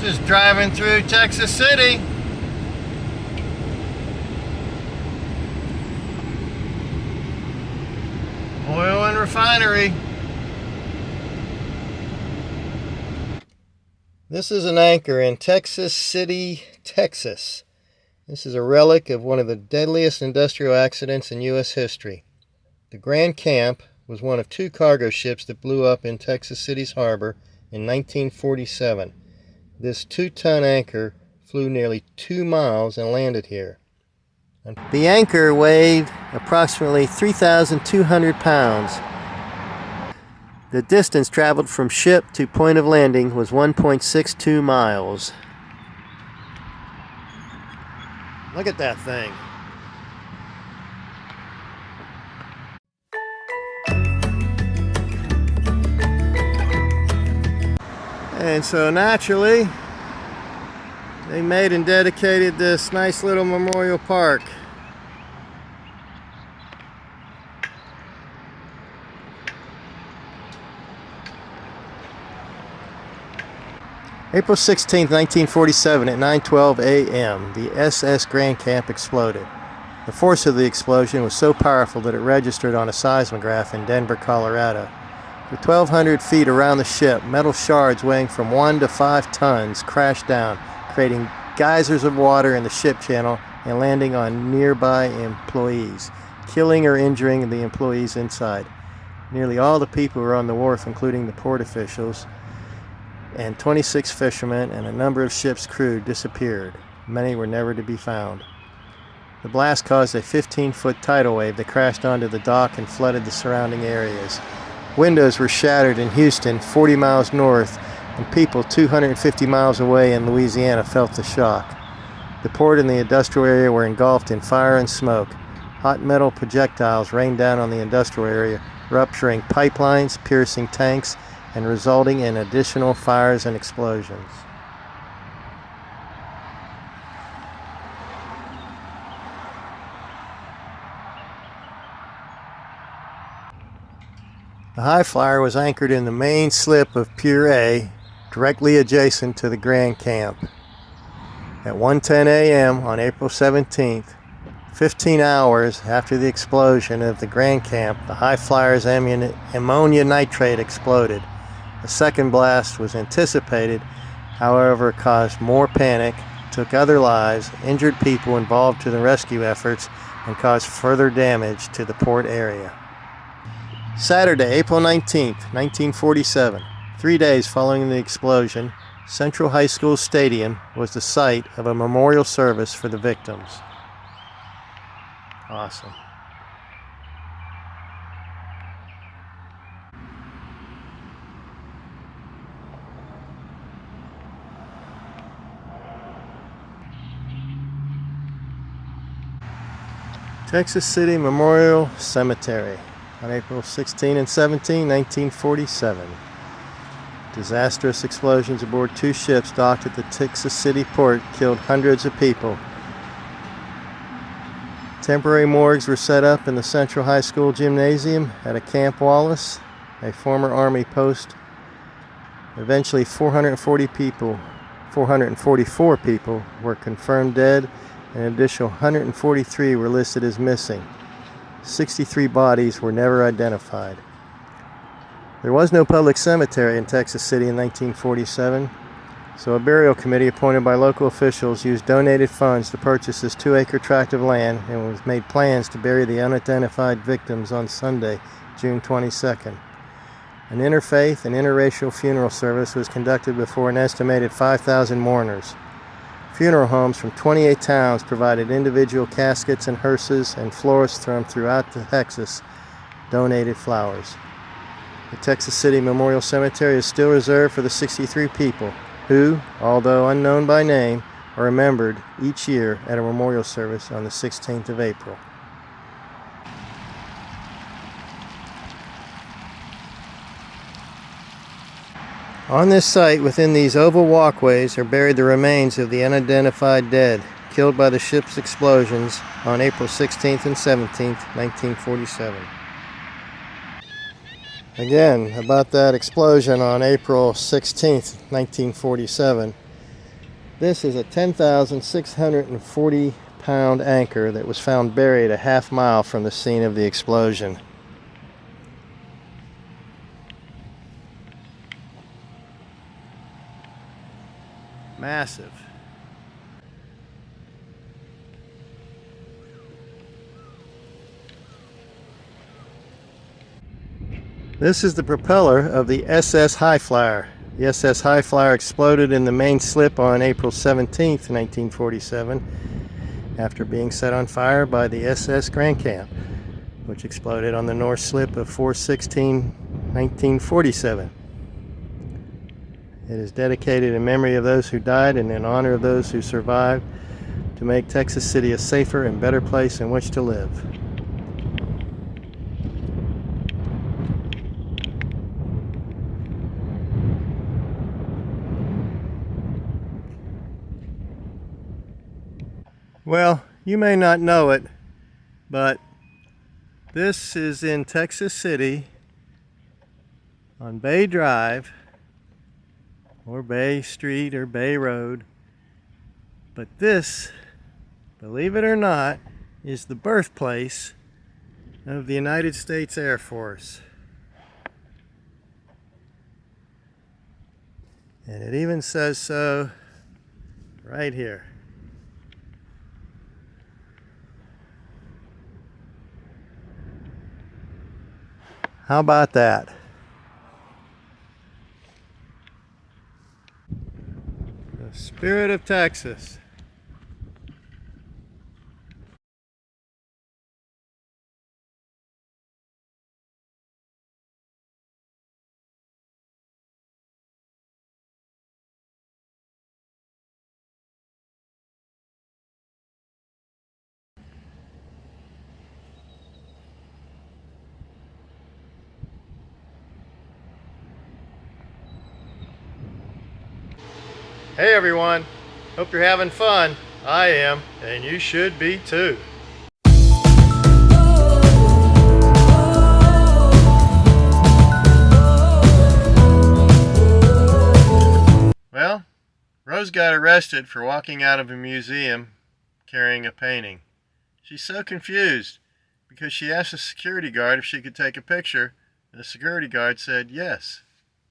Just driving through Texas City. Oil and refinery. This is an anchor in Texas City, Texas. This is a relic of one of the deadliest industrial accidents in U.S. history. The Grand Camp was one of 2 cargo ships that blew up in Texas City's harbor in 1947. This 2-ton anchor flew nearly 2 miles and landed here. The anchor weighed approximately 3,200 pounds. The distance traveled from ship to point of landing was 1.62 miles. Look at that thing. And so naturally, they made and dedicated this nice little memorial park. April 16, 1947 at 9:12 a.m., the SS Grand Camp exploded. The force of the explosion was so powerful that it registered on a seismograph in Denver, Colorado. For 1,200 feet around the ship, metal shards weighing from 1 to 5 tons crashed down, creating geysers of water in the ship channel and landing on nearby employees, killing or injuring the employees inside. Nearly all the people who were on the wharf, including the port officials, and 26 fishermen and a number of ship's crew disappeared. Many were never to be found. The blast caused a 15-foot tidal wave that crashed onto the dock and flooded the surrounding areas. Windows were shattered in Houston, 40 miles north, and people 250 miles away in Louisiana felt the shock. The port and the industrial area were engulfed in fire and smoke. Hot metal projectiles rained down on the industrial area, rupturing pipelines, piercing tanks, and resulting in additional fires and explosions. The High Flyer was anchored in the main slip of Pier A, directly adjacent to the Grand Camp. At 1:10 a.m. on April 17th, 15 hours after the explosion of the Grand Camp, the High Flyer's ammonia nitrate exploded. A second blast was anticipated, however, caused more panic, took other lives, injured people involved to the rescue efforts, and caused further damage to the port area. Saturday, April 19th, 1947, 3 days following the explosion, Central High School Stadium was the site of a memorial service for the victims. Awesome. Texas City Memorial Cemetery on April 16 and 17, 1947. Disastrous explosions aboard 2 ships docked at the Texas City port killed hundreds of people. Temporary morgues were set up in the Central High School gymnasium at a Camp Wallace, a former Army post. Eventually 444 people were confirmed dead, and an additional 143 were listed as missing. 63 bodies were never identified. There was no public cemetery in Texas City in 1947, so a burial committee appointed by local officials used donated funds to purchase this 2-acre tract of land and was made plans to bury the unidentified victims on Sunday, June 22nd. An interfaith and interracial funeral service was conducted before an estimated 5,000 mourners. Funeral homes from 28 towns provided individual caskets and hearses, and florists from throughout Texas donated flowers. The Texas City Memorial Cemetery is still reserved for the 63 people who, although unknown by name, are remembered each year at a memorial service on the 16th of April. On this site, within these oval walkways, are buried the remains of the unidentified dead killed by the ship's explosions on April 16th and 17th, 1947. Again, about that explosion on April 16th, 1947. This is a 10,640 pound anchor that was found buried a half mile from the scene of the explosion. Massive. This is the propeller of the SS Highflyer. The SS Highflyer exploded in the main slip on April 17, 1947, after being set on fire by the SS Grand Camp, which exploded on the north slip of 4/16/1947. It is dedicated in memory of those who died and in honor of those who survived to make Texas City a safer and better place in which to live. Well, you may not know it, but this is in Texas City on Bay Drive, or Bay Street, or Bay Road. But this, believe it or not, is the birthplace of the United States Air Force. And it even says so right here. How about that? The spirit of Texas. Hey everyone, hope you're having fun. I am, and you should be too. Well, Rose got arrested for walking out of a museum carrying a painting. She's so confused because she asked the security guard if she could take a picture, and the security guard said yes.